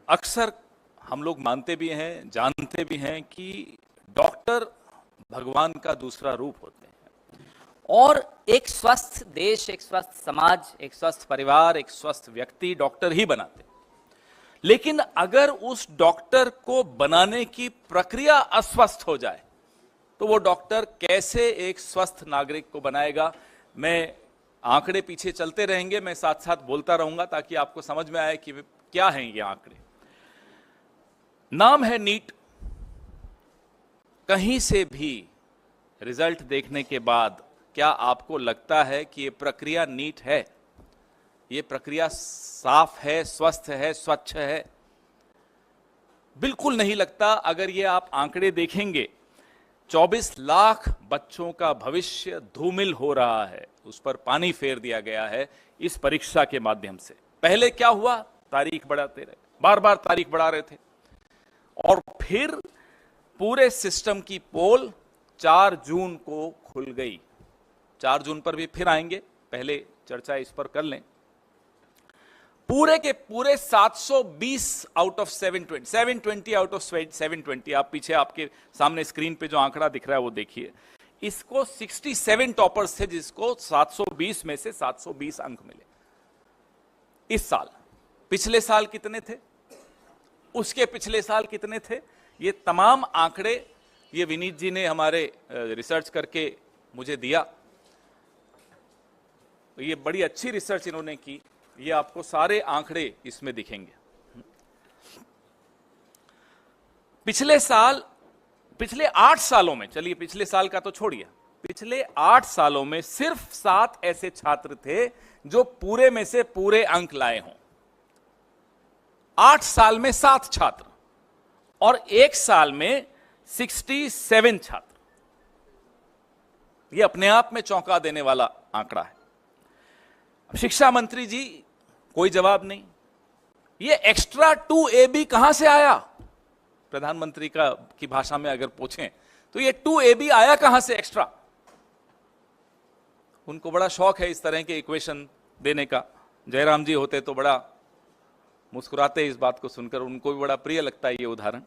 अक्सर हम लोग मानते भी हैं, जानते भी हैं कि डॉक्टर भगवान का दूसरा रूप होते हैं और एक स्वस्थ देश, एक स्वस्थ समाज, एक स्वस्थ परिवार, एक स्वस्थ व्यक्ति डॉक्टर ही बनाते हैं। लेकिन अगर उस डॉक्टर को बनाने की प्रक्रिया अस्वस्थ हो जाए तो वो डॉक्टर कैसे एक स्वस्थ नागरिक को बनाएगा? मैं आंकड़े पीछे चलते रहेंगे, मैं साथ साथ बोलता रहूंगा ताकि आपको समझ में आए कि क्या हैं ये आंकड़े। नाम है नीट। कहीं से भी रिजल्ट देखने के बाद क्या आपको लगता है कि ये प्रक्रिया नीट है, ये प्रक्रिया साफ है, स्वस्थ है, स्वच्छ है? बिल्कुल नहीं लगता। अगर ये आप आंकड़े देखेंगे, 24 लाख बच्चों का भविष्य धूमिल हो रहा है, उस पर पानी फेर दिया गया है इस परीक्षा के माध्यम से। पहले क्या हुआ? तारीख बढ़ाते रहे, बार बार तारीख बढ़ा रहे थे, और फिर पूरे सिस्टम की पोल 4 जून को खुल गई। 4 जून पर भी फिर आएंगे, पहले चर्चा इस पर कर लें। पूरे के पूरे 720 आउट ऑफ 720 आउट ऑफ 720, आप पीछे आपके सामने स्क्रीन पे जो आंकड़ा दिख रहा है वो देखिए। इसको 67 टॉपर्स थे जिसको 720 में से 720 अंक मिले इस साल। पिछले साल कितने थे, उसके पिछले साल कितने थे? ये तमाम आंकड़े ये विनीत जी ने हमारे रिसर्च करके मुझे दिया। ये बड़ी अच्छी रिसर्च इन्होंने की, ये आपको सारे आंकड़े इसमें दिखेंगे। पिछले 8 सालों में, चलिए पिछले साल का तो छोड़िए, पिछले 8 सालों में सिर्फ 7 ऐसे छात्र थे जो पूरे में से पूरे अंक लाए हों। 8 साल में 7 छात्र और 1 साल में 67 छात्र। यह अपने आप में चौंका देने वाला आंकड़ा है। शिक्षा मंत्री जी कोई जवाब नहीं। ये एक्स्ट्रा 2AB कहां से आया? प्रधानमंत्री की भाषा में अगर पूछें तो ये 2AB आया कहां से एक्स्ट्रा? उनको बड़ा शौक है इस तरह के इक्वेशन देने का। जयराम जी होते तो बड़ा मुस्कुराते इस बात को सुनकर, उनको भी बड़ा प्रिय लगता है ये उदाहरण।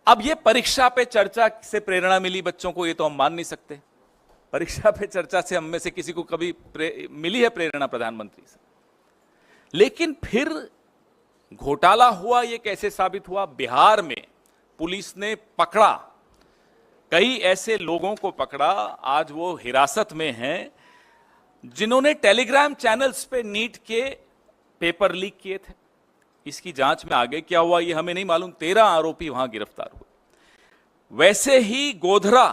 अब ये परीक्षा पे चर्चा से प्रेरणा मिली बच्चों को, ये तो हम मान नहीं सकते। परीक्षा पे चर्चा से हम में से किसी को कभी मिली है प्रेरणा प्रधानमंत्री से? लेकिन फिर घोटाला हुआ, ये कैसे साबित हुआ? बिहार में पुलिस ने पकड़ा, कई ऐसे लोगों को पकड़ा, आज वो हिरासत में हैं, जिन्होंने टेलीग्राम चैनल्स पे नीट के पेपर लीक किए थे। इसकी जांच में आगे क्या हुआ ये हमें नहीं मालूम। 13 आरोपी वहां गिरफ्तार हुए। वैसे ही गोधरा,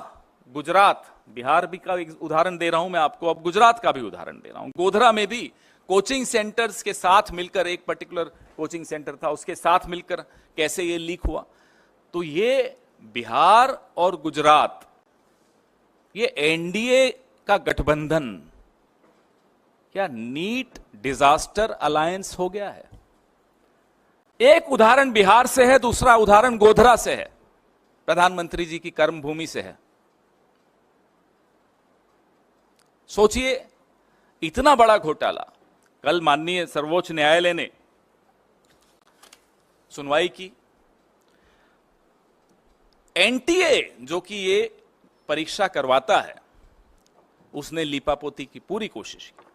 गुजरात, बिहार भी का एक उदाहरण दे रहा हूं मैं आपको, अब गुजरात का भी उदाहरण दे रहा हूं। गोधरा में भी कोचिंग सेंटर्स के साथ मिलकर, एक पर्टिकुलर कोचिंग सेंटर था, उसके साथ मिलकर कैसे ये लीक हुआ। तो ये बिहार और गुजरात, ये एनडीए का गठबंधन क्या नीट डिजास्टर अलायंस हो गया है? एक उदाहरण बिहार से है, दूसरा उदाहरण गोधरा से है, प्रधानमंत्री जी की कर्मभूमि से है। सोचिए, इतना बड़ा घोटाला। कल माननीय सर्वोच्च न्यायालय ने सुनवाई की। एनटीए जो कि ये परीक्षा करवाता है, उसने लीपापोती की पूरी कोशिश की।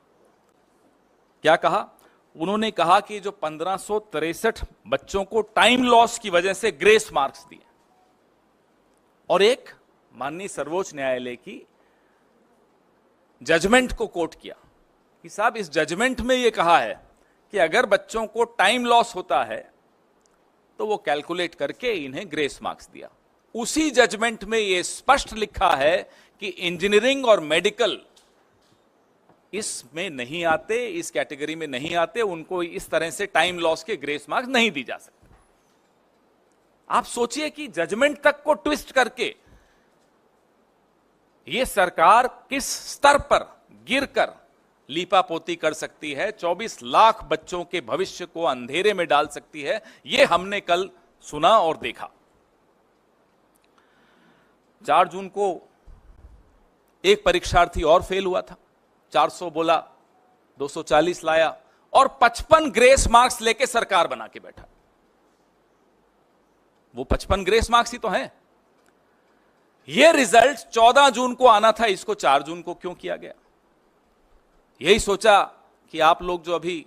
क्या कहा? उन्होंने कहा कि जो 1563 बच्चों को टाइम लॉस की वजह से ग्रेस मार्क्स दिए, और एक माननीय सर्वोच्च न्यायालय की जजमेंट को कोट किया कि साहब इस जजमेंट में यह कहा है कि अगर बच्चों को टाइम लॉस होता है तो वो कैलकुलेट करके इन्हें ग्रेस मार्क्स दिया। उसी जजमेंट में यह स्पष्ट लिखा है कि इंजीनियरिंग और मेडिकल इसमें नहीं आते, इस कैटेगरी में नहीं आते, उनको इस तरह से टाइम लॉस के ग्रेस मार्क्स नहीं दी जा सकते। आप सोचिए कि जजमेंट तक को ट्विस्ट करके यह सरकार किस स्तर पर गिरकर लीपापोती कर सकती है, 24 लाख बच्चों के भविष्य को अंधेरे में डाल सकती है, यह हमने कल सुना और देखा। 4 जून को एक परीक्षार्थी और फेल हुआ था। 400 बोला, 240 लाया, और 55 ग्रेस मार्क्स लेके सरकार बना के बैठा। वो 55 ग्रेस मार्क्स ही तो हैं। ये रिजल्ट 14 जून को आना था, इसको 4 जून को क्यों किया गया? यही सोचा कि आप लोग जो अभी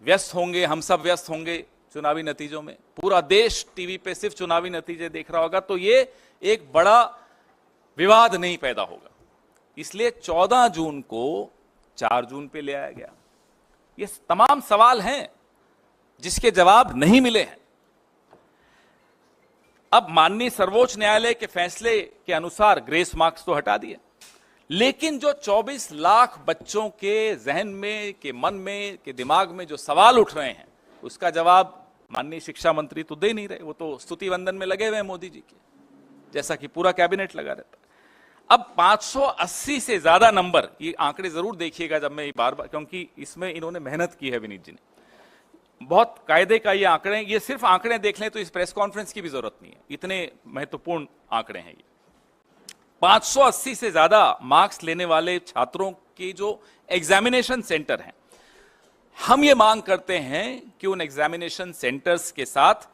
व्यस्त होंगे, हम सब व्यस्त होंगे चुनावी नतीजों में, पूरा देश टीवी पे सिर्फ चुनावी नतीजे देख रहा होगा, तो ये एक बड़ा विवाद नहीं पैदा होगा, इसलिए 14 जून को 4 जून पे ले आया गया। ये तमाम सवाल हैं जिसके जवाब नहीं मिले हैं। अब माननीय सर्वोच्च न्यायालय के फैसले के अनुसार ग्रेस मार्क्स तो हटा दिए, लेकिन जो 24 लाख बच्चों के जहन में, के मन में, के दिमाग में जो सवाल उठ रहे हैं, उसका जवाब माननीय शिक्षा मंत्री तो दे नहीं रहे। वो तो स्तुति वंदन में लगे हुए हैं मोदी जी के, जैसा कि पूरा कैबिनेट लगा रहता है। अब 580 से ज्यादा नंबर, ये आंकड़े जरूर देखिएगा जब मैं बार बार, क्योंकि इसमें इन्होंने मेहनत की है विनीत जी ने, बहुत कायदे का ये आंकड़े, ये सिर्फ आंकड़े देख लें तो इस प्रेस कॉन्फ्रेंस की भी जरूरत नहीं है, इतने महत्वपूर्ण आंकड़े हैं ये। 580 से ज्यादा मार्क्स लेने वाले छात्रों के जो एग्जामिनेशन सेंटर हैं, हम ये मांग करते हैं कि उन एग्जामिनेशन सेंटर्स के साथ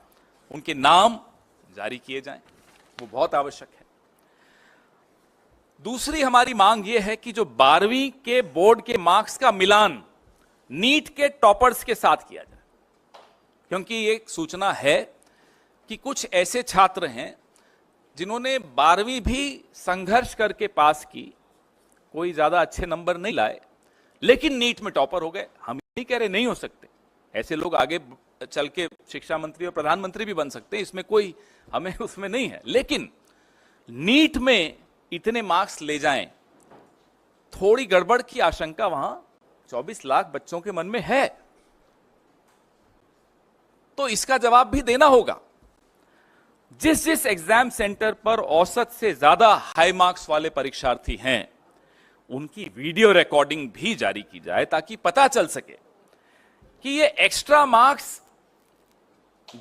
उनके नाम जारी किए जाएं, वो बहुत आवश्यक है। दूसरी हमारी मांग यह है कि जो 12वीं के बोर्ड के मार्क्स का मिलान नीट के टॉपर्स के साथ किया जाए, क्योंकि एक सूचना है कि कुछ ऐसे छात्र हैं जिन्होंने 12वीं भी संघर्ष करके पास की, कोई ज्यादा अच्छे नंबर नहीं लाए, लेकिन नीट में टॉपर हो गए। हम नहीं कह रहे नहीं हो सकते, ऐसे लोग आगे चल के शिक्षा मंत्री और प्रधानमंत्री भी बन सकते हैं, इसमें कोई हमें उसमें नहीं है, लेकिन नीट में इतने मार्क्स ले जाएं, थोड़ी गड़बड़ की आशंका वहां 24 लाख बच्चों के मन में है, तो इसका जवाब भी देना होगा। जिस एग्जाम सेंटर पर औसत से ज्यादा हाई मार्क्स वाले परीक्षार्थी हैं, उनकी वीडियो रिकॉर्डिंग भी जारी की जाए, ताकि पता चल सके कि ये एक्स्ट्रा मार्क्स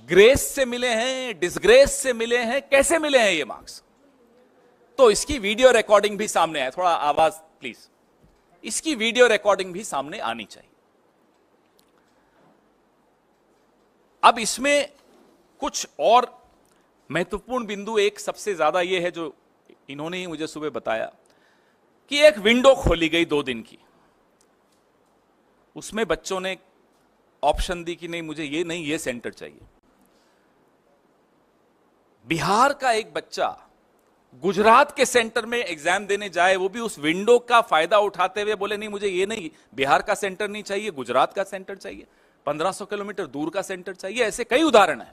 ग्रेस से मिले हैं, डिसग्रेस से मिले हैं, कैसे मिले हैं ये मार्क्स। तो इसकी वीडियो रिकॉर्डिंग भी सामने आए, थोड़ा आवाज प्लीज, इसकी वीडियो रिकॉर्डिंग भी सामने आनी चाहिए। अब इसमें कुछ और महत्वपूर्ण बिंदु, एक सबसे ज्यादा यह है जो इन्होंने ही मुझे सुबह बताया कि एक विंडो खोली गई 2 दिन की, उसमें बच्चों ने ऑप्शन दी कि नहीं मुझे ये नहीं, ये सेंटर चाहिए। बिहार का एक बच्चा गुजरात के सेंटर में एग्जाम देने जाए, वो भी उस विंडो का फायदा उठाते हुए बोले नहीं मुझे ये नहीं, बिहार का सेंटर नहीं चाहिए, गुजरात का सेंटर चाहिए, 1500 किलोमीटर दूर का सेंटर चाहिए। ऐसे कई उदाहरण हैं।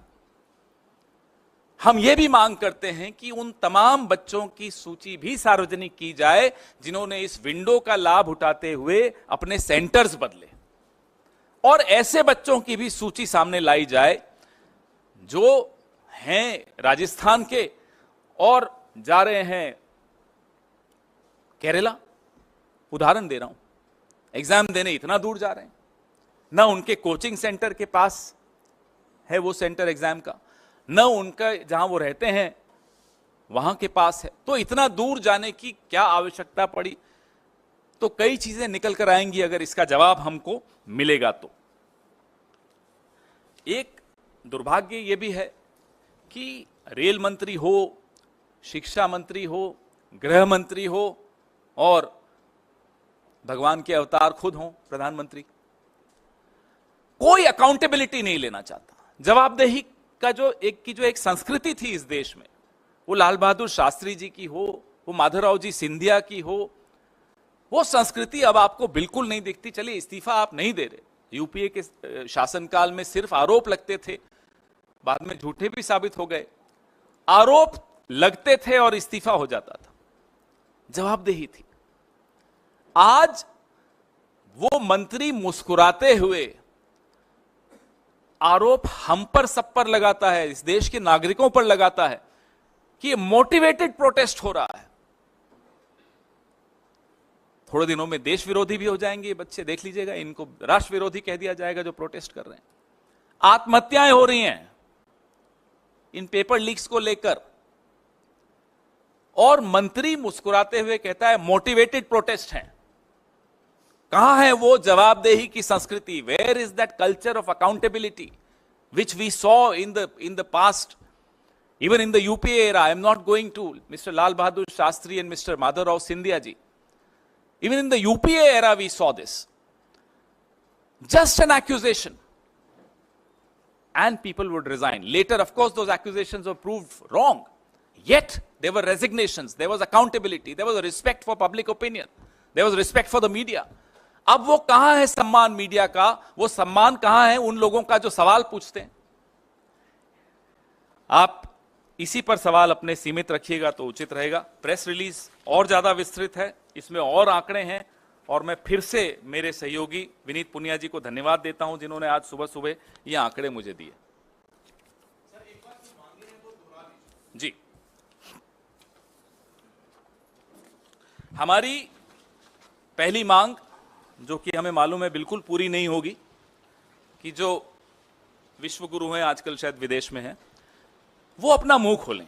हम ये भी मांग करते हैं कि उन तमाम बच्चों की सूची भी सार्वजनिक की जाए जिन्होंने इस विंडो का लाभ उठाते हुए अपने सेंटर्स बदले, और ऐसे बच्चों की भी सूची सामने लाई जाए जो हैं राजस्थान के और जा रहे हैं केरला, उदाहरण दे रहा हूं, एग्जाम देने इतना दूर जा रहे हैं, ना उनके कोचिंग सेंटर के पास है वो सेंटर एग्जाम का, न उनका जहां वो रहते हैं वहां के पास है, तो इतना दूर जाने की क्या आवश्यकता पड़ी। तो कई चीजें निकल कर आएंगी अगर इसका जवाब हमको मिलेगा तो। एक दुर्भाग्य यह भी है कि रेल मंत्री हो, शिक्षा मंत्री हो, गृह मंत्री हो और भगवान के अवतार खुद हो प्रधानमंत्री, कोई अकाउंटेबिलिटी नहीं लेना चाहता। जवाबदेही का जो एक संस्कृति थी इस देश में, वो लाल बहादुर शास्त्री जी की हो, वो माधवराव जी सिंधिया की हो, वो संस्कृति अब आपको बिल्कुल नहीं दिखती। चलिए इस्तीफा आप नहीं दे रहे, यूपीए के शासनकाल में सिर्फ आरोप लगते थे, बाद में झूठे भी साबित हो गए, आरोप लगते थे और इस्तीफा हो जाता था, जवाबदेही थी। आज वो मंत्री मुस्कुराते हुए आरोप हम पर सब पर लगाता है, इस देश के नागरिकों पर लगाता है कि ये मोटिवेटेड प्रोटेस्ट हो रहा है। थोड़े दिनों में देश विरोधी भी हो जाएंगे ये बच्चे, देख लीजिएगा, इनको राष्ट्र विरोधी कह दिया जाएगा जो प्रोटेस्ट कर रहे हैं। आत्महत्याएं हो रही हैं इन पेपर लीक्स को लेकर, और मंत्री मुस्कुराते हुए कहता है मोटिवेटेड प्रोटेस्ट है। कहां है वो जवाबदेही की संस्कृति? Where is that culture of accountability which we saw in the past, even in the UPA era? I am not going to Mr. Lal Bahadur Shastri and Mr. Madhavrao Sindhya ji. Even in the UPA era we saw this. Just an accusation and people would resign. Later, of course, those accusations were proved wrong. Yet there were resignations, there was accountability, there was a respect for public opinion, there was respect for the media. अब वो कहां है सम्मान media का? वो सम्मान कहां है उन लोगों का जो सवाल पूछते हैं? आप इसी पर सवाल अपने सीमित रखिएगा तो उचित रहेगा। प्रेस रिलीज और ज्यादा विस्तृत है, इसमें और आंकड़े हैं, और मैं फिर से मेरे सहयोगी विनीत पुनिया जी को धन्यवाद देता हूं जिन्होंने आज सुबह सुबह ये आंकड़े मुझे दिए। जी, हमारी पहली मांग, जो कि हमें मालूम है बिल्कुल पूरी नहीं होगी, कि जो विश्व गुरु हैं आजकल शायद विदेश में हैं, वो अपना मुंह खोलें,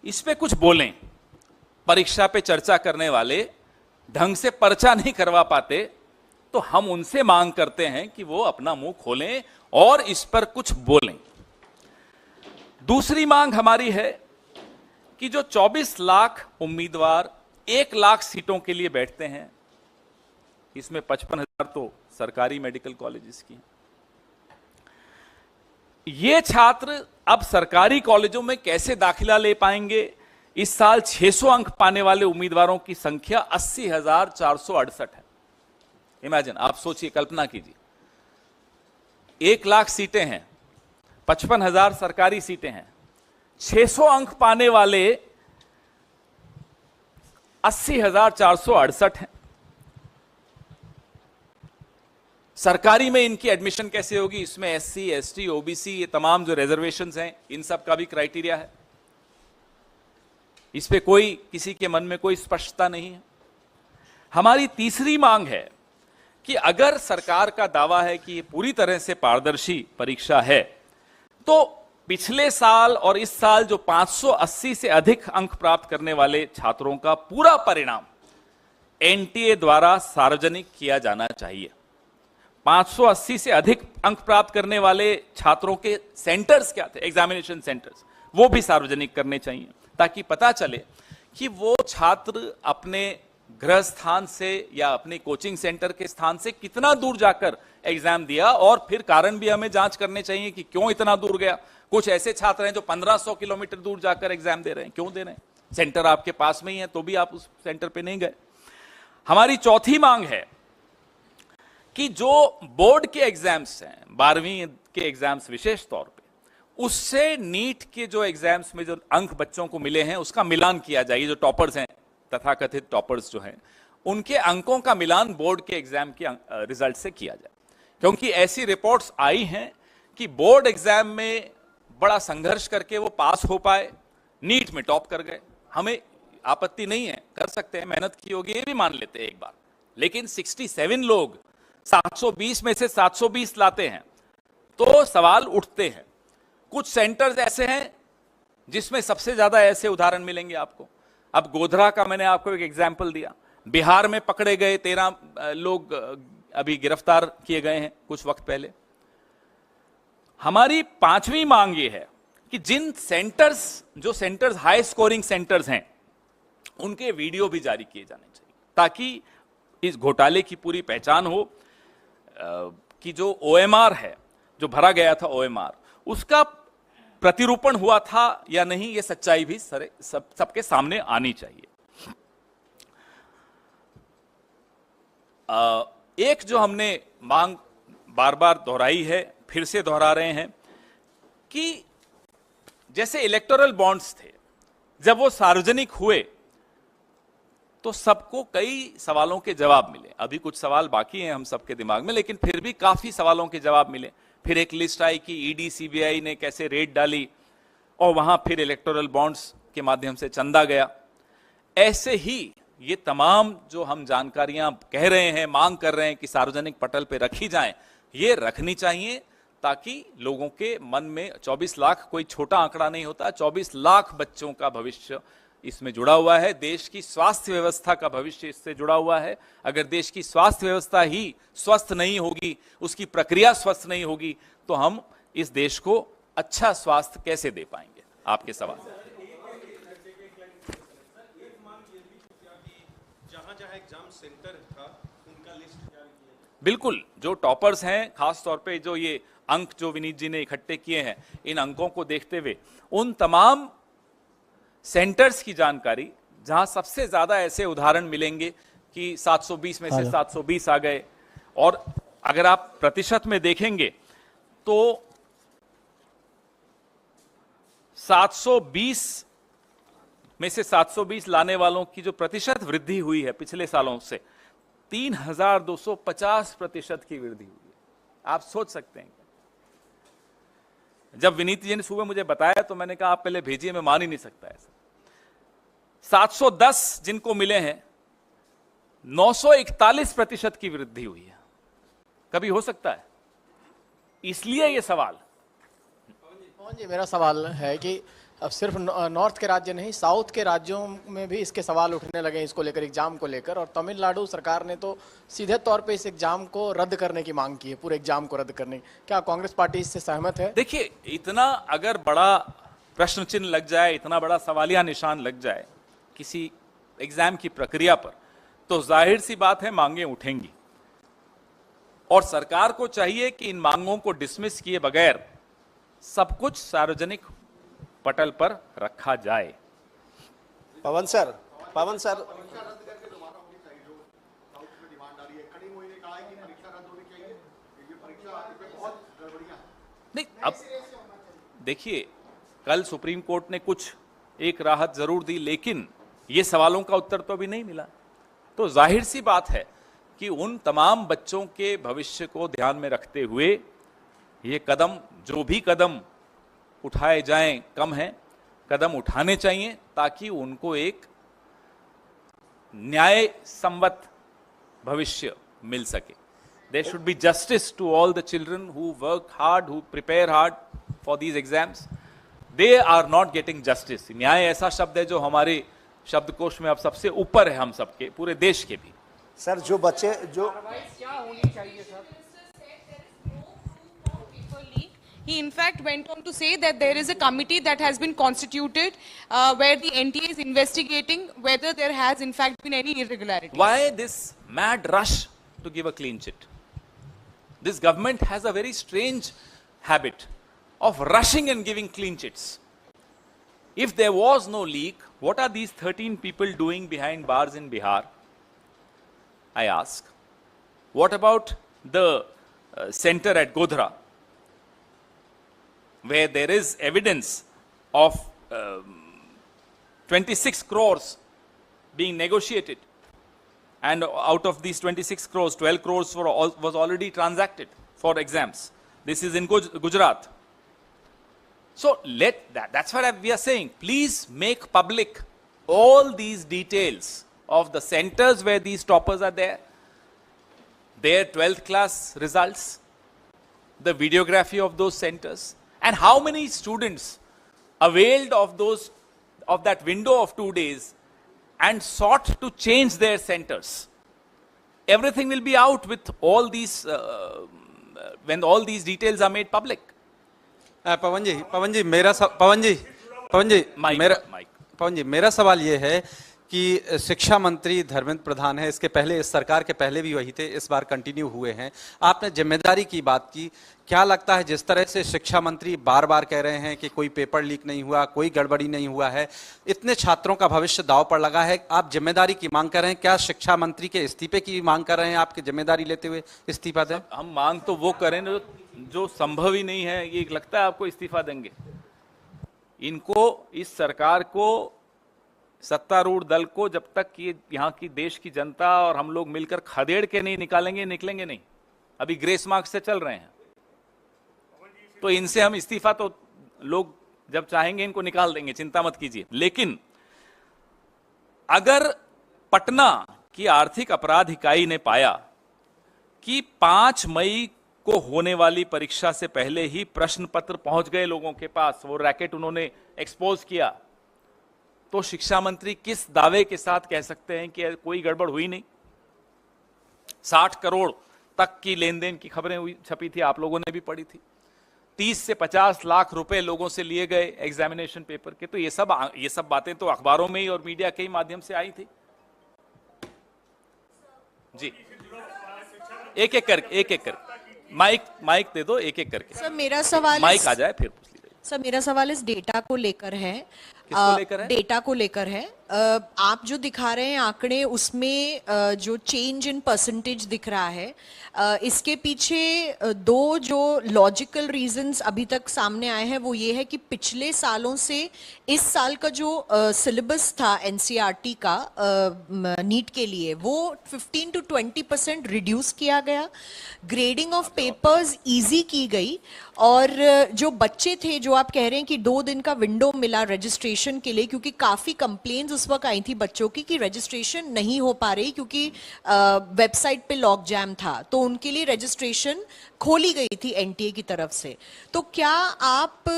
इस पे कुछ बोलें। परीक्षा पे चर्चा करने वाले ढंग से पर्चा नहीं करवा पाते, तो हम उनसे मांग करते हैं कि वो अपना मुंह खोलें और इस पर कुछ बोलें। दूसरी मांग हमारी है कि जो 24 लाख उम्मीदवार 1 लाख सीटों के लिए बैठते हैं, इसमें 55,000 तो सरकारी मेडिकल कॉलेजेस की हैं। ये छात्र अब सरकारी कॉलेजों में कैसे दाखिला ले पाएंगे? इस साल 600 अंक पाने वाले उम्मीदवारों की संख्या 80,468 है। इमेजिन, आप सोचिए, कल्पना कीजिए, 1 लाख सीटें हैं, 55,000 सरकारी सीटें हैं, 600 अंक पाने वाले 80,468 हैं। सरकारी में इनकी एडमिशन कैसे होगी? इसमें एससी, एसटी, ओबीसी, ये तमाम जो रिजर्वेशंस हैं, इन सब का भी क्राइटेरिया है। इस पे कोई, किसी के मन में कोई स्पष्टता नहीं है। हमारी तीसरी मांग है कि अगर सरकार का दावा है कि ये पूरी तरह से पारदर्शी परीक्षा है, तो पिछले साल और इस साल जो 580 से अधिक अंक प्राप्त करने वाले छात्रों का पूरा परिणाम एनटीए द्वारा सार्वजनिक किया जाना चाहिए। 580 से अधिक अंक प्राप्त करने वाले छात्रों के सेंटर्स क्या थे, एग्जामिनेशन सेंटर्स, वो भी सार्वजनिक करने चाहिए, ताकि पता चले कि वो छात्र अपने गृह स्थान से या अपने कोचिंग सेंटर के स्थान से कितना दूर जाकर एग्जाम दिया, और फिर कारण भी हमें जांच करने चाहिए कि क्यों इतना दूर गया। कुछ ऐसे छात्र हैं जो 1500 किलोमीटर दूर जाकर एग्जाम दे रहे हैं, क्यों दे रहे हैं? सेंटर आपके पास में ही है तो भी आप उस सेंटर पे नहीं गए। हमारी चौथी मांग है कि जो बोर्ड के एग्जाम्स हैं, 12वीं के एग्जाम्स विशेष तौर पे, उससे नीट के जो एग्जाम्स में जो अंक बच्चों को मिले हैं उसका मिलान किया जाए। जो टॉपर्स हैं, तथाकथित टॉपर्स जो हैं, उनके अंकों का मिलान बोर्ड के एग्जाम के रिजल्ट से किया जाए। क्योंकि ऐसी रिपोर्ट्स आई हैं कि बोर्ड एग्जाम में बड़ा संघर्ष करके वो पास हो पाए, नीट में टॉप कर गए। हमें आपत्ति नहीं है, कर सकते हैं, मेहनत की होगी, ये भी मान लेते हैं एक बार, लेकिन 67 लोग 720 में से 720 लाते हैं तो सवाल उठते हैं। कुछ सेंटर्स ऐसे हैं जिसमें सबसे ज्यादा ऐसे उदाहरण मिलेंगे आपको। अब गोधरा का मैंने आपको एक एग्जाम्पल दिया, बिहार में पकड़े गए 13 लोग अभी गिरफ्तार किए गए हैं कुछ वक्त पहले। हमारी पांचवी मांग ये है कि जिन सेंटर्स, जो सेंटर्स हाई स्कोरिंग सेंटर्स हैं, उनके वीडियो भी जारी किए जाने चाहिए, ताकि इस घोटाले की पूरी पहचान हो कि जो ओएमआर है, जो भरा गया था ओएमआर, उसका प्रतिरूपण हुआ था या नहीं, ये सच्चाई भी सबके सामने आनी चाहिए। एक जो हमने मांग बार बार दोहराई है, फिर से दोहरा रहे हैं, कि जैसे इलेक्टोरल बॉन्ड्स थे, जब वो सार्वजनिक हुए तो सबको कई सवालों के जवाब मिले। अभी कुछ सवाल बाकी हैं हम सबके दिमाग में, लेकिन फिर भी काफी सवालों के जवाब मिले। फिर एक लिस्ट आई कि ईडी सीबीआई ने कैसे रेड डाली, और वहां फिर इलेक्टोरल बॉन्ड्स के माध्यम से चंदा गया। ऐसे ही ये तमाम जो हम जानकारियां कह रहे हैं, मांग कर रहे हैं कि सार्वजनिक पटल पे रखी जाएं, ये रखनी चाहिए, ताकि लोगों के मन में 24 लाख कोई छोटा आंकड़ा नहीं होता, 24 लाख बच्चों का भविष्य इसमें जुड़ा हुआ है, देश की स्वास्थ्य व्यवस्था का भविष्य इससे जुड़ा हुआ है। अगर देश की स्वास्थ्य व्यवस्था ही स्वस्थ नहीं होगी, उसकी प्रक्रिया स्वस्थ नहीं होगी, तो हम इस देश को अच्छा स्वास्थ्य कैसे दे पाएंगे? आपके सवाल। जहां एग्जाम सेंटर था उनका लिस्ट जारी किया जाए। बिल्कुल, जो टॉपर्स हैं, खास तौर पे जो ये अंक जो विनीत जी ने इकट्ठे किए हैं, इन अंकों को देखते हुए उन तमाम सेंटर्स की जानकारी जहां सबसे ज्यादा ऐसे उदाहरण मिलेंगे कि 720 में से 720 आ गए, और अगर आप प्रतिशत में देखेंगे तो 720 में से 720 लाने वालों की जो प्रतिशत वृद्धि हुई है पिछले सालों से, 3250% की वृद्धि हुई है। आप सोच सकते हैं। जब विनीत जी ने सुबह मुझे बताया तो मैंने कहा आप पहले भेजिए, मैं मान ही नहीं सकता ऐसा। 710 जिनको मिले हैं, 941% की वृद्धि हुई है। कभी हो सकता है? इसलिए ये सवाल। पवन जी, मेरा सवाल है कि अब सिर्फ नॉर्थ के राज्य नहीं, साउथ के राज्यों में भी इसके सवाल उठने लगे इसको लेकर, एग्जाम को लेकर, और तमिलनाडु सरकार ने तो सीधे तौर पे इस एग्जाम को रद्द करने की मांग की है, पूरे एग्जाम को रद्द करने की। क्या कांग्रेस पार्टी इससे सहमत है? देखिए, इतना अगर बड़ा प्रश्न चिन्ह लग जाए, इतना बड़ा सवालिया निशान लग जाए किसी एग्जाम की प्रक्रिया पर, तो जाहिर सी बात है मांगे उठेंगी, और सरकार को चाहिए कि इन मांगों को डिसमिस किए बगैर सब कुछ सार्वजनिक पटल पर रखा जाए। पवन सर नहीं, अब देखिए, कल सुप्रीम कोर्ट ने कुछ एक राहत जरूर दी, लेकिन ये सवालों का उत्तर तो अभी नहीं मिला। तो जाहिर सी बात है कि उन तमाम बच्चों के भविष्य को ध्यान में रखते हुए ये कदम, जो भी कदम उठाए जाएं कम है, कदम उठाने चाहिए ताकि उनको एक न्याय संवत भविष्य मिल सके। There should be justice to all the children who work hard, who prepare hard for these exams. They are not getting justice. न्याय ऐसा शब्द है जो हमारे शब्दकोश में अब सबसे ऊपर है, हम सबके, पूरे देश के भी। सर, जो बच्चे जो क्या होनी चाहिए sir? He in fact went on to say that there is a committee that has been constituted where the NTA is investigating whether there has in fact been any irregularity. Why this mad rush to give a clean chit? This government has a very strange habit of rushing and giving clean chits. If there was no leak, what are these 13 people doing behind bars in Bihar? I ask. What about the center at Godhra, where there is evidence of 26 crores being negotiated, and out of these 26 crores, 12 crores was already transacted for exams. This is in Gujarat. So that's what we are saying. Please make public all these details of the centers where these toppers are there, their 12th class results, the videography of those centers, and how many students availed of that window of 2 days and sought to change their centers. Everything will be out with all these when all these details are made public. पवन जी मेरा सवाल ये है कि शिक्षा मंत्री धर्मेंद्र प्रधान है, इसके पहले, इस सरकार के पहले भी वही थे, इस बार कंटिन्यू हुए हैं। आपने जिम्मेदारी की बात की, क्या लगता है जिस तरह से शिक्षा मंत्री बार बार कह रहे हैं कि कोई पेपर लीक नहीं हुआ, कोई गड़बड़ी नहीं हुआ है, इतने छात्रों का भविष्य दांव पर लगा है, आप जिम्मेदारी की मांग कर रहे हैं, क्या शिक्षा मंत्री के इस्तीफे की मांग कर रहे हैं? आपकी जिम्मेदारी लेते हुए इस्तीफा दें? हम मांग तो वो करें जो संभव ही नहीं है। ये लगता है आपको इस्तीफा देंगे? इनको, इस सरकार को, सत्तारूढ़ दल को, जब तक ये यहाँ की देश की जनता और हम लोग मिलकर खदेड़ के नहीं निकालेंगे, निकलेंगे नहीं। अभी ग्रेस मार्क्स से चल रहे हैं, तो इनसे हम इस्तीफा तो लोग जब चाहेंगे इनको निकाल देंगे, चिंता मत कीजिए। लेकिन अगर पटना की आर्थिक अपराध इकाई ने पाया कि 5 मई को होने वाली परीक्षा से पहले ही प्रश्न पत्र पहुंच गए लोगों के पास, वो रैकेट उन्होंने एक्सपोज किया, तो शिक्षा मंत्री किस दावे के साथ कह सकते हैं कि कोई गड़बड़ हुई नहीं? 60 करोड़ तक की लेन देन की खबरें हुई, छपी थी, आप लोगों ने भी पढ़ी थी। 30 से 50 लाख रुपए लोगों से लिए गए एग्जामिनेशन पेपर के। तो ये सब बातें तो अखबारों में ही और मीडिया के ही माध्यम से आई थी। जी, एक एक करके माइक दे दो, एक एक करके। सर मेरा सवाल माइक आ जाए फिर पूछ लीजिए। सर मेरा सवाल इस डेटा को लेकर है। किसको लेकर है? डेटा को लेकर है। आप जो दिखा रहे हैं आंकड़े, उसमें जो चेंज इन परसेंटेज दिख रहा है, इसके पीछे दो जो लॉजिकल रीजंस अभी तक सामने आए हैं वो ये है कि पिछले सालों से इस साल का जो सिलेबस था एनसीईआरटी का नीट के लिए, वो 15 to 20% रिड्यूस किया गया, ग्रेडिंग ऑफ पेपर्स इजी की गई, और जो बच्चे थे, जो आप कह रहे हैं कि 2 दिन का विंडो मिला रजिस्ट्रेशन के लिए, क्योंकि काफी कंप्लेंट्स उस वक्त आई थी बच्चों की कि रजिस्ट्रेशन नहीं हो पा रही क्योंकि वेबसाइट पे लॉक जैम था, तो उनके लिए रजिस्ट्रेशन खोली गई थी एनटीए की तरफ से। तो क्या आप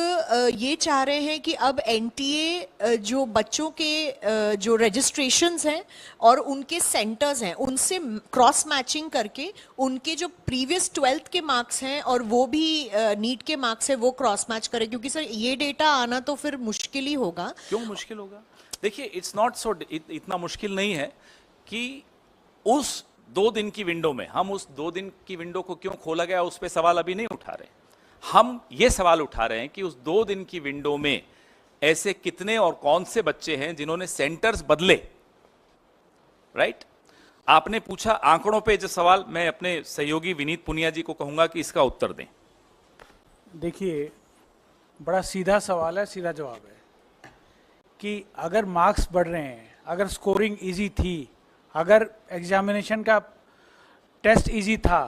ये चाह रहे हैं कि अब एनटीए जो बच्चों के जो रजिस्ट्रेशंस हैं और उनके सेंटर्स हैं उनसे क्रॉस मैचिंग करके उनके जो प्रीवियस 12th के मार्क्स हैं और वो भी नीट के मार्क्स है वो क्रॉस मैच करें? क्योंकि सर ये डेटा आना तो फिर मुश्किल ही होगा। क्यों मुश्किल होगा? देखिए, इट्स नॉट सो, इतना मुश्किल नहीं है कि उस 2 दिन की विंडो में, हम उस 2 दिन की विंडो को क्यों खोला गया उस पे सवाल अभी नहीं उठा रहे। हम ये सवाल उठा रहे हैं कि उस 2 दिन की विंडो में ऐसे कितने और कौन से बच्चे हैं जिन्होंने सेंटर्स बदले, राइट? आपने पूछा आंकड़ों पे जो सवाल, मैं अपने सहयोगी विनीत पुनिया जी को कहूंगा कि इसका उत्तर दें। देखिए, बड़ा सीधा सवाल है, सीधा जवाब है कि अगर मार्क्स बढ़ रहे हैं, अगर स्कोरिंग इजी थी, अगर एग्जामिनेशन का टेस्ट इजी था,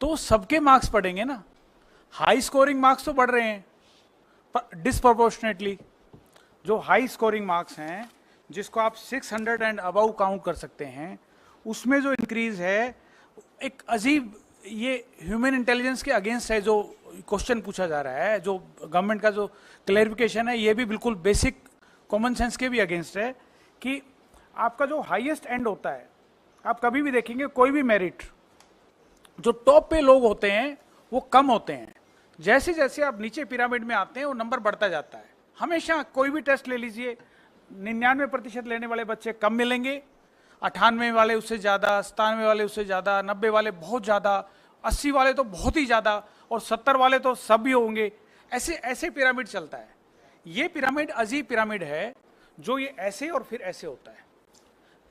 तो सबके मार्क्स बढ़ेंगे ना। हाई स्कोरिंग मार्क्स तो बढ़ रहे हैं पर डिस्प्रोपोर्शनेटली। जो हाई स्कोरिंग मार्क्स हैं, जिसको आप 600 एंड अबव काउंट कर सकते हैं, उसमें जो इंक्रीज है एक अजीब, ये ह्यूमन इंटेलिजेंस के अगेंस्ट है। जो क्वेश्चन पूछा जा रहा है, जो गवर्नमेंट का जो क्लैरिफिकेशन है, ये भी बिल्कुल बेसिक कॉमन सेंस के भी अगेंस्ट है कि आपका जो हाईएस्ट एंड होता है, आप कभी भी देखेंगे कोई भी मेरिट, जो टॉप पे लोग होते हैं वो कम होते हैं। जैसे जैसे आप नीचे पिरामिड में आते हैं वो नंबर बढ़ता जाता है। हमेशा कोई भी टेस्ट ले लीजिए, 99% लेने वाले बच्चे कम मिलेंगे, 98 वाले उससे ज़्यादा, 97 वाले उससे ज़्यादा, 90 वाले बहुत ज़्यादा, 80 वाले तो बहुत ही ज़्यादा, और 70 वाले तो सब भी होंगे। ऐसे ऐसे पिरामिड चलता है। ये पिरामिड अजीब पिरामिड है, जो ये ऐसे और फिर ऐसे होता है।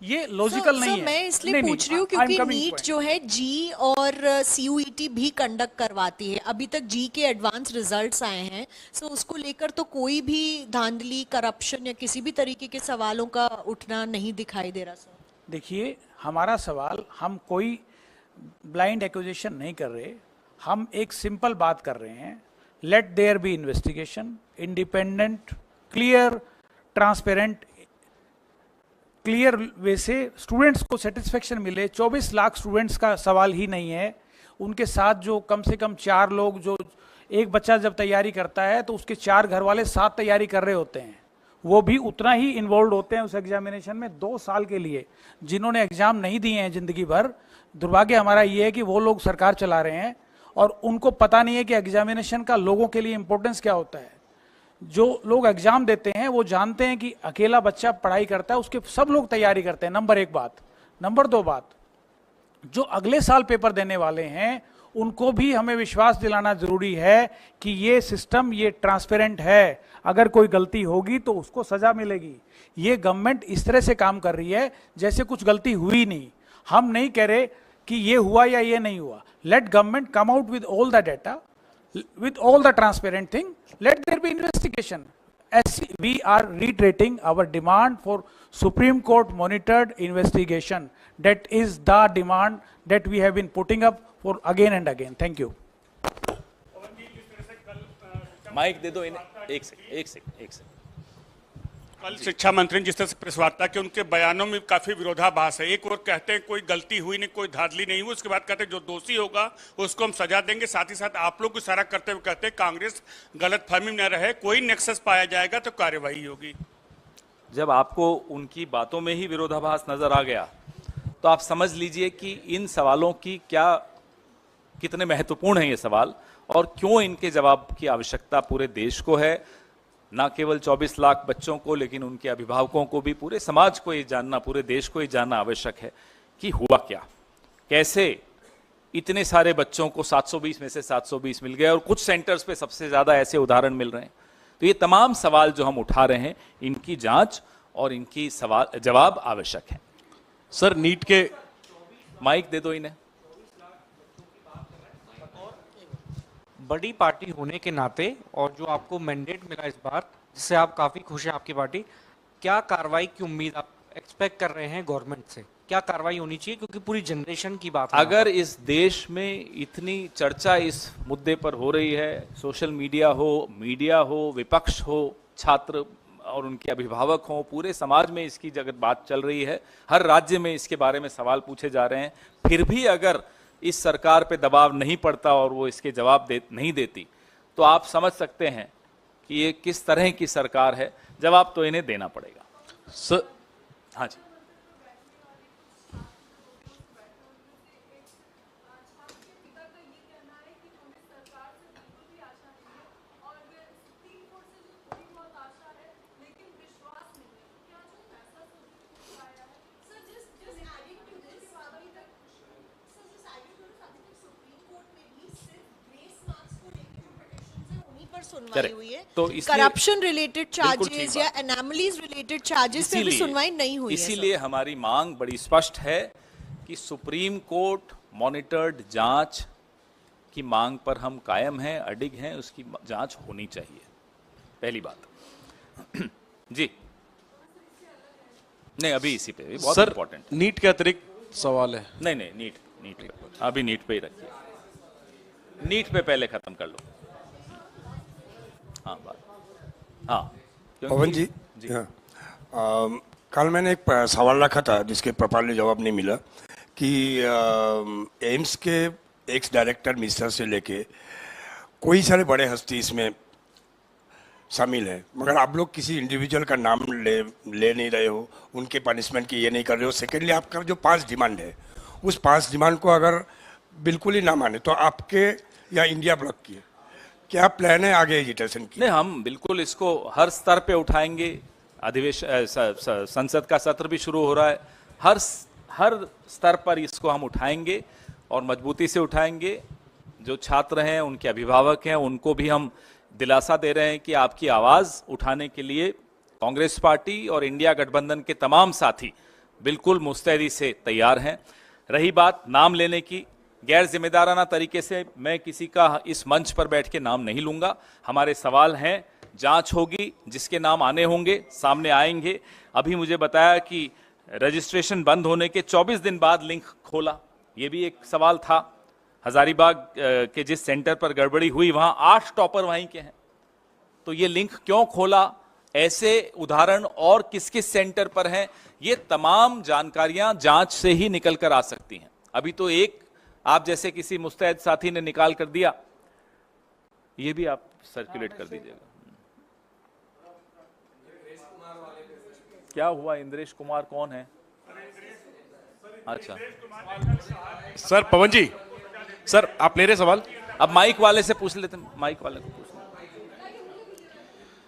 ये लॉजिकल नहीं है। मैं इसलिए पूछ रही हूँ क्योंकि नीट जो है जी और सीयूईटी भी कंडक्ट करवाती है। अभी तक जी के एडवांस रिजल्ट्स आए हैं, सो उसको लेकर तो कोई भी धांधली, करप्शन या किसी भी तरीके के सवालों का उठना नहीं दिखाई दे रहा। सर देखिए, हमारा सवाल, हम कोई ब्लाइंड एक्यूजेशन नहीं कर रहे, हम एक सिंपल बात कर रहे हैं। Let there be investigation, independent, clear, transparent, clear way से स्टूडेंट्स को सेटिस्फेक्शन मिले। 24 लाख स्टूडेंट्स का सवाल ही नहीं है, उनके साथ जो कम से कम 4 लोग, जो एक बच्चा जब तैयारी करता है तो उसके 4 घर वाले साथ तैयारी कर रहे होते हैं, वो भी उतना ही इन्वॉल्व होते हैं उस एग्जामिनेशन में 2 साल के लिए। जिन्होंने एग्जाम नहीं दिए हैं जिंदगी भर, दुर्भाग्य हमारा ये है कि वो लोग सरकार चला रहे हैं और उनको पता नहीं है कि एग्जामिनेशन का लोगों के लिए इंपॉर्टेंस क्या होता है। जो लोग एग्जाम देते हैं वो जानते हैं कि अकेला बच्चा पढ़ाई करता है, उसके सब लोग तैयारी करते हैं, नंबर 1 बात। नंबर 2 बात, जो अगले साल पेपर देने वाले हैं उनको भी हमें विश्वास दिलाना जरूरी है कि ये सिस्टम, ये ट्रांसपेरेंट है। अगर कोई गलती होगी तो उसको सजा मिलेगी। ये गवर्नमेंट इस तरह से काम कर रही है जैसे कुछ गलती हुई नहीं। हम नहीं कह रहे कि ये हुआ या ये नहीं हुआ। Let government come out with all the data, with all the transparent thing, let there be investigation. As we are reiterating our demand for Supreme Court monitored investigation. That is the demand that we have been putting up for again and again. Thank you. Mike दे दो इन्हें, एक second. कल शिक्षा मंत्री ने जिस तरह से प्रेस वार्ता की, उनके बयानों में काफी विरोधाभास है। एक और कहते हैं कोई गलती हुई नहीं, कोई धांधली नहीं हुई, उसके बाद कहते हैं जो दोषी होगा उसको हम सजा देंगे। साथ ही साथ आप लोग को इशारा करते हुए कहते हैं कांग्रेस गलतफहमी में न रहे, कोई नेक्सस पाया जाएगा तो कार्रवाई होगी। जब आपको उनकी बातों में ही विरोधाभास नजर आ गया तो आप समझ लीजिए कि इन सवालों की कितने महत्वपूर्ण हैं ये सवाल और क्यों इनके जवाब की आवश्यकता पूरे देश को है, ना केवल 24 लाख बच्चों को लेकिन उनके अभिभावकों को भी, पूरे समाज को ये जानना, पूरे देश को ये जानना आवश्यक है कि हुआ क्या, कैसे इतने सारे बच्चों को 720 में से 720 मिल गए और कुछ सेंटर्स पे सबसे ज्यादा ऐसे उदाहरण मिल रहे हैं। तो ये तमाम सवाल जो हम उठा रहे हैं, इनकी जांच और इनकी जवाब आवश्यक है। सर नीट के माइक दे दो इन्हें। बड़ी पार्टी होने के नाते और जो आपको मैंडेट मिला इस बार, जिससे आप काफी खुश हैं आपकी पार्टी, क्या कार्रवाई की उम्मीद आप एक्सपेक्ट कर रहे हैं गवर्नमेंट से? क्या कार्रवाई होनी चाहिए, क्योंकि पूरी जनरेशन की बात है। अगर इस देश में इतनी चर्चा इस मुद्दे पर हो रही है, सोशल मीडिया हो, विपक्ष हो, छात्र और उनके अभिभावक हों, पूरे समाज में इसकी जगह बात चल रही है, हर राज्य में इसके बारे में सवाल पूछे जा रहे हैं, फिर भी अगर इस सरकार पे दबाव नहीं पड़ता और वो इसके जवाब नहीं देती, तो आप समझ सकते हैं कि ये किस तरह की सरकार है। जवाब तो इन्हें देना पड़ेगा। सर हाँ जी। सुनवाई हुई है, तो करप्शन रिलेटेड चार्जेस या एनोमलीज रिलेटेड चार्जेस पे भी सुनवाई नहीं हुई है। इसीलिए हमारी मांग बड़ी स्पष्ट है कि सुप्रीम कोर्ट मॉनिटर्ड जांच की मांग पर हम कायम हैं, अडिग हैं, उसकी जांच होनी चाहिए, पहली बात। जी नहीं, अभी इसी पे बहुत इंपॉर्टेंट। नीट के अतिरिक्त सवाल है। नहीं नीट पे अभी नीट पे ही रखिए, नीट पे पहले खत्म कर लो। हाँ बात, हाँ पवन जी, हाँ, कल मैंने एक सवाल रखा था जिसके प्रॉपरली जवाब नहीं मिला कि एम्स के एक्स डायरेक्टर मिनिस्टर से लेके कोई सारे बड़े हस्ती इसमें शामिल है, मगर आप लोग किसी इंडिविजुअल का नाम ले नहीं रहे हो, उनके पनिशमेंट की ये नहीं कर रहे हो। सेकेंडली, आपका जो 5 डिमांड है, उस 5 डिमांड को अगर बिल्कुल ही ना माने तो आपके या इंडिया ब्लॉक की क्या प्लान है आगे एजिटेशन की? नहीं, हम बिल्कुल इसको हर स्तर पे उठाएंगे। अधिवेशन, संसद का सत्र भी शुरू हो रहा है, हर स्तर पर इसको हम उठाएंगे और मजबूती से उठाएंगे। जो छात्र हैं, उनके अभिभावक हैं, उनको भी हम दिलासा दे रहे हैं कि आपकी आवाज उठाने के लिए कांग्रेस पार्टी और इंडिया गठबंधन के तमाम साथी बिल्कुल मुस्तैदी से तैयार हैं। रही बात नाम लेने की, गैर जिम्मेदाराना तरीके से मैं किसी का इस मंच पर बैठ के नाम नहीं लूंगा। हमारे सवाल हैं, जांच होगी, जिसके नाम आने होंगे सामने आएंगे। अभी मुझे बताया कि रजिस्ट्रेशन बंद होने के 24 दिन बाद लिंक खोला, ये भी एक सवाल था। हजारीबाग के जिस सेंटर पर गड़बड़ी हुई वहां 8 टॉपर वहीं के हैं, तो ये लिंक क्यों खोला, ऐसे उदाहरण और किस किस सेंटर पर हैं, ये तमाम जानकारियां जांच से ही निकल कर आ सकती हैं। अभी तो एक आप जैसे किसी मुस्तैद साथी ने निकाल कर दिया, ये भी आप सर्कुलेट कर दीजिएगा। क्या हुआ? इंद्रेश कुमार कौन है? अच्छा सर पवन जी, सर आप ले रहे सवाल? अब माइक वाले से पूछ लेते, माइक वाले को पूछ लेते।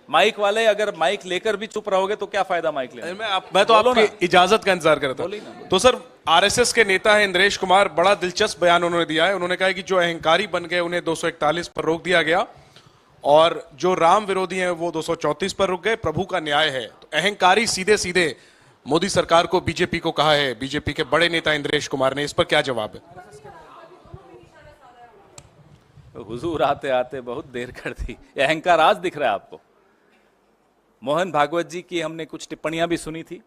माइक वाले, अगर माइक लेकर भी चुप रहोगे तो क्या फायदा माइक लेने? मैं तो आपकी इजाजत का इंतजार कर रहा था। तो सर, आरएसएस के नेता है इंद्रेश कुमार, बड़ा दिलचस्प बयान उन्होंने दिया है। उन्होंने कहा है कि जो अहंकारी बन गए उन्हें 241 पर रोक दिया गया और जो राम विरोधी हैं वो 234 पर रुक गए। प्रभु का न्याय है। तो अहंकारी सीधे सीधे मोदी सरकार को, बीजेपी को कहा है, बीजेपी के बड़े नेता इंद्रेश कुमार ने। इस पर क्या जवाब है? हुजूर आते आते बहुत देर कर दी। अहंकार आज दिख रहा है आपको? मोहन भागवत जी की हमने कुछ टिप्पणियां भी सुनी थी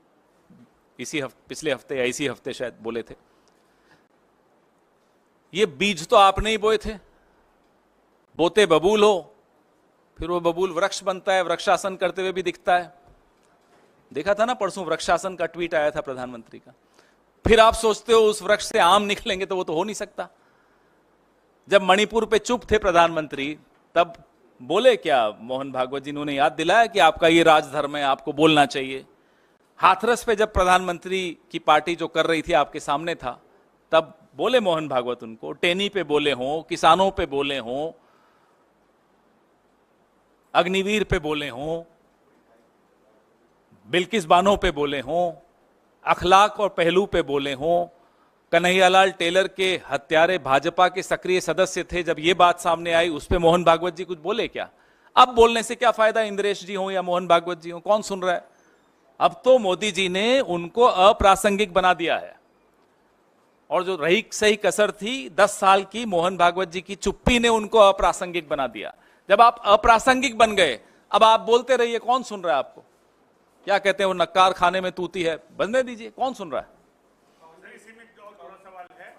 पिछले हफ्ते या इसी हफ्ते शायद बोले थे। ये बीज तो आपने ही बोए थे, बोते बबूल हो, फिर वो बबूल वृक्ष बनता है, वृक्षासन करते हुए भी दिखता है। देखा था ना परसों वृक्षासन का ट्वीट आया था प्रधानमंत्री का। फिर आप सोचते हो उस वृक्ष से आम निकलेंगे, तो वो तो हो नहीं सकता। जब मणिपुर पे चुप थे प्रधानमंत्री, तब बोले क्या मोहन भागवत जी? उन्होंने याद दिलाया कि आपका ये राजधर्म है, आपको बोलना चाहिए। हाथरस पे जब प्रधानमंत्री की पार्टी जो कर रही थी आपके सामने था, तब बोले मोहन भागवत उनको, टेनी पे बोले हों, किसानों पे बोले हों, अग्निवीर पे बोले हों, बिल्किस बानो पे बोले हों, अखलाक और पहलू पे बोले हों, कन्हैयालाल टेलर के हत्यारे भाजपा के सक्रिय सदस्य थे, जब ये बात सामने आई उस पे मोहन भागवत जी कुछ बोले क्या? अब बोलने से क्या फायदा, इंद्रेश जी हो या मोहन भागवत जी हो, कौन सुन रहा है? अब तो मोदी जी ने उनको अप्रासंगिक बना दिया है। और जो रही सही कसर थी 10 साल की, मोहन भागवत जी की चुप्पी ने उनको अप्रासंगिक बना दिया। जब आप अप्रासंगिक बन गए, अब आप बोलते रहिए, कौन सुन रहा है आपको? क्या कहते हैं वो, नक्कार खाने में तूती है, बनने दीजिए, कौन सुन रहा है? इसी में एक और थोड़ा सवाल है।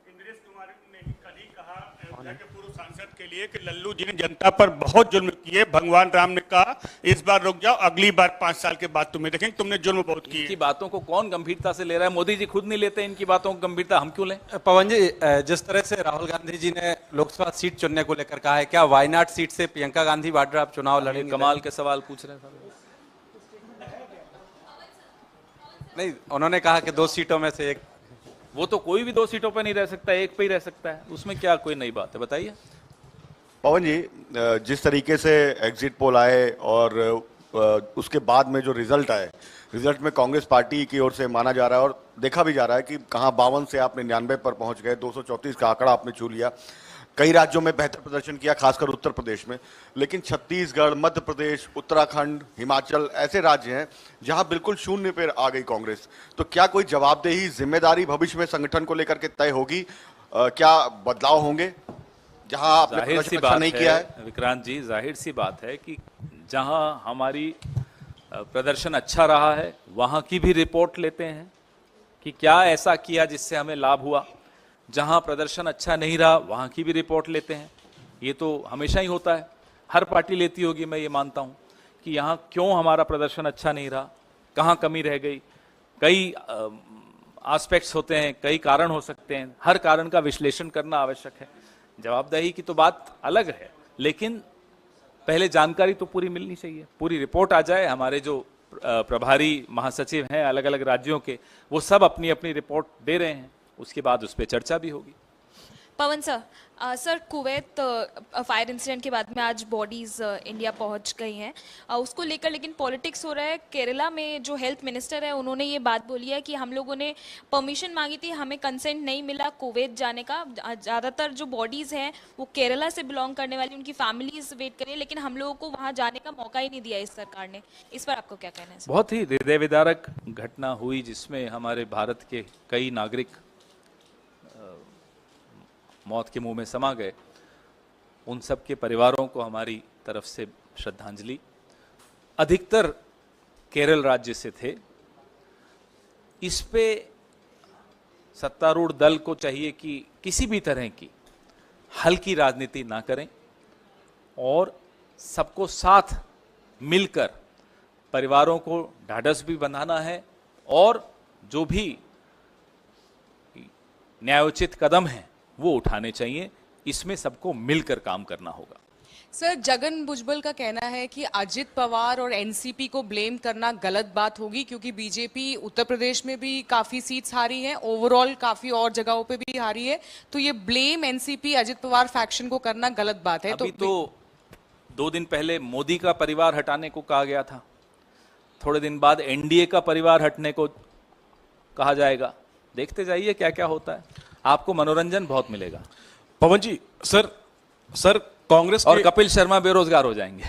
इंद्रेश कुमार ने ही कल ही कहा अयोध्या के पूर्व सांसद के लिए कि लल्लू जी ने जनता पर बहुत जुल्म किए। भगवान राम ने कहा इस बार रुक जाओ, अगली बार 5 साल के बाद तुम्हें देखेंगे, तुमने जुल्म बहुत किए। इनकी बातों को कौन गंभीरता से ले रहा है? मोदी जी खुद नहीं लेते इनकी बातों को गंभीरता, हम क्यों लें? पवन जी, जिस तरह से राहुल गांधी जी ने लोकसभा सीट चुनने को लेकर कहा है, क्या वायनाड सीट से प्रियंका गांधी वाड्रा आप चुनाव लड़ेंगे? कमाल के सवाल पूछ रहे हैं। नहीं, उन्होंने कहा कि 2 सीटों में से एक। वो तो कोई भी 2 सीटों पर नहीं रह सकता, एक पे ही रह सकता है, उसमें क्या कोई नई बात है, बताइए। पवन जी, जिस तरीके से एग्जिट पोल आए और उसके बाद में जो रिजल्ट आए, रिजल्ट में कांग्रेस पार्टी की ओर से माना जा रहा है और देखा भी जा रहा है कि कहां 52 से आप 99 पर पहुंच गए, 234 का आंकड़ा आपने छू लिया। कई राज्यों में बेहतर प्रदर्शन किया, खासकर उत्तर प्रदेश में, लेकिन छत्तीसगढ़, मध्य प्रदेश, उत्तराखंड, हिमाचल ऐसे राज्य हैं जहां बिल्कुल शून्य पर आ गई कांग्रेस। तो क्या कोई जवाबदेही, जिम्मेदारी भविष्य में संगठन को लेकर के तय होगी? क्या बदलाव होंगे जहां आपने प्रदर्शन अच्छा नहीं किया है? विक्रांत जी, जाहिर सी बात है कि जहां हमारी प्रदर्शन अच्छा रहा है वहां की भी रिपोर्ट लेते हैं कि क्या ऐसा किया जिससे हमें लाभ हुआ। जहां प्रदर्शन अच्छा नहीं रहा वहां की भी रिपोर्ट लेते हैं। ये तो हमेशा ही होता है, हर पार्टी लेती होगी, मैं ये मानता हूं कि यहाँ क्यों हमारा प्रदर्शन अच्छा नहीं रहा, कहाँ कमी रह गई। कई एस्पेक्ट्स होते हैं, कई कारण हो सकते हैं, हर कारण का विश्लेषण करना आवश्यक है। जवाबदेही की तो बात अलग है, लेकिन पहले जानकारी तो पूरी मिलनी चाहिए, पूरी रिपोर्ट आ जाए। हमारे जो प्रभारी महासचिव हैं अलग अलग राज्यों के, वो सब अपनी अपनी रिपोर्ट दे रहे हैं, उसके बाद उस पर चर्चा भी होगी। Pavan sir, sir Kuwait fire incident के बाद में आज बॉडीज इंडिया पहुंच गई हैं, उसको लेकर लेकिन पॉलिटिक्स हो रहा है। केरला में जो हेल्थ मिनिस्टर है उन्होंने ये बात बोली है कि हम लोगों ने परमिशन मांगी थी, हमें कंसेंट नहीं मिला कुवैत जाने का। ज़्यादातर जो बॉडीज़ हैं वो केरला से बिलोंग करने वाली, उनकी फैमिलीज वेट करिए, लेकिन हम लोगों को वहाँ जाने का मौका ही नहीं दिया इस सरकार ने। इस पर आपको क्या कहना है? बहुत ही हृदय विदारक घटना हुई जिसमें हमारे भारत के कई नागरिक मौत के मुंह में समा गए। उन सब के परिवारों को हमारी तरफ से श्रद्धांजलि। अधिकतर केरल राज्य से थे। इस पे सत्तारूढ़ दल को चाहिए कि किसी भी तरह की हल्की राजनीति ना करें और सबको साथ मिलकर परिवारों को ढाढ़स भी बंधाना है और जो भी न्यायोचित कदम हैं वो उठाने चाहिए। इसमें सबको मिलकर काम करना होगा। सर, जगन भुजबल का कहना है कि अजित पवार और एनसीपी को ब्लेम करना गलत बात होगी, क्योंकि बीजेपी उत्तर प्रदेश में भी काफी सीट्स हारी है, ओवरऑल काफी और जगहों पे भी हारी है, तो ये blame NCP Ajit Pawar faction को करना गलत बात है। अभी तो 2 दिन पहले मोदी का परिवार हटाने को कहा गया था, थोड़े दिन बाद एनडीए का परिवार हटने को कहा जाएगा। देखते जाइए क्या क्या होता है, आपको मनोरंजन बहुत मिलेगा। पवन जी, सर कांग्रेस और कपिल शर्मा बेरोजगार हो जाएंगे।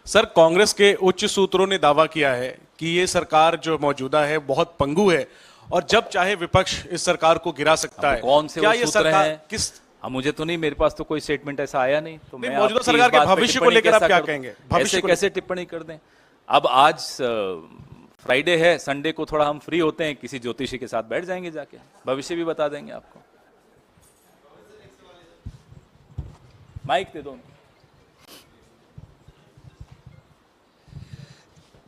सर, कांग्रेस के उच्च सूत्रों ने दावा किया है कि ये सरकार जो मौजूदा है बहुत पंगु है और जब चाहे विपक्ष इस सरकार को गिरा सकता है। कौन से क्या ये सरकार हैं? किस मुझे तो नहीं, मेरे पास तो कोई स्टेटमेंट ऐसा आया नहीं। तो मैं मौजूदा सरकार के भविष्य को लेकर आप क्या कहेंगे? भविष्य कैसे टिप्पणी कर दें? अब आज फ्राइडे है, संडे को थोड़ा हम फ्री होते हैं, किसी ज्योतिषी के साथ बैठ जाएंगे, जाके भविष्य भी बता देंगे आपको। माइक दे दो।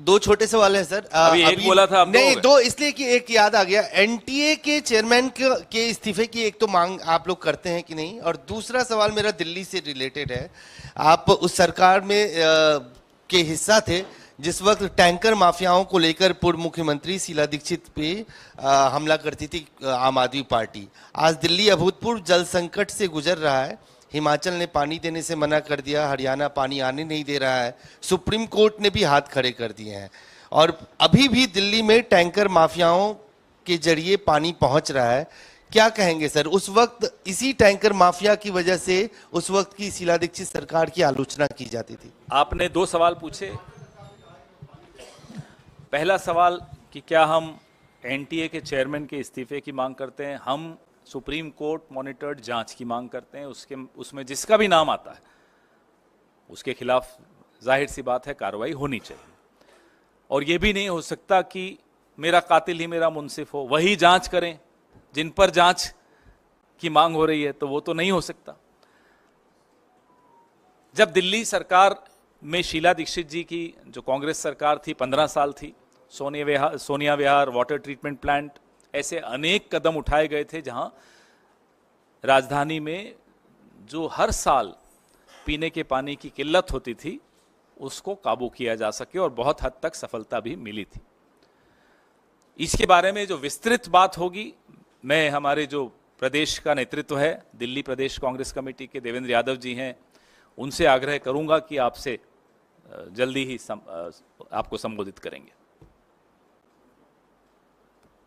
2 छोटे सवाल है सर। अभी एक बोला था, अब नहीं 2 इसलिए कि एक याद आ गया। एनटीए के चेयरमैन के इस्तीफे की एक तो मांग आप लोग करते हैं कि नहीं, और दूसरा सवाल मेरा दिल्ली से रिलेटेड है। आप उस सरकार में के हिस्सा थे जिस वक्त टैंकर माफियाओं को लेकर पूर्व मुख्यमंत्री शीला दीक्षित पे हमला करती थी आम आदमी पार्टी, आज दिल्ली अभूतपूर्व जल संकट से गुजर रहा है। हिमाचल ने पानी देने से मना कर दिया, हरियाणा पानी आने नहीं दे रहा है, सुप्रीम कोर्ट ने भी हाथ खड़े कर दिए हैं और अभी भी दिल्ली में टैंकर माफियाओं के जरिए पानी पहुंच रहा है। क्या कहेंगे सर? उस वक्त इसी टैंकर माफिया की वजह से उस वक्त की शीला दीक्षित सरकार की आलोचना की जाती थी। आपने 2 सवाल पूछे। पहला सवाल कि क्या हम एनटीए के चेयरमैन के इस्तीफे की मांग करते हैं? हम सुप्रीम कोर्ट मॉनिटर्ड जांच की मांग करते हैं। उसमें जिसका भी नाम आता है उसके खिलाफ जाहिर सी बात है कार्रवाई होनी चाहिए। और यह भी नहीं हो सकता कि मेरा कातिल ही मेरा मुंसिफ हो, वही जांच करें जिन पर जांच की मांग हो रही है, तो वो तो नहीं हो सकता। जब दिल्ली सरकार में शीला दीक्षित जी की जो कांग्रेस सरकार थी 15 साल थी, सोनिया विहार, वाटर ट्रीटमेंट प्लांट, ऐसे अनेक कदम उठाए गए थे जहां राजधानी में जो हर साल पीने के पानी की किल्लत होती थी उसको काबू किया जा सके और बहुत हद तक सफलता भी मिली थी। इसके बारे में जो विस्तृत बात होगी, मैं हमारे जो प्रदेश का नेतृत्व है, दिल्ली प्रदेश कांग्रेस कमेटी के देवेंद्र यादव जी हैं, उनसे आग्रह करूंगा कि आपसे जल्दी ही आपको संबोधित करेंगे।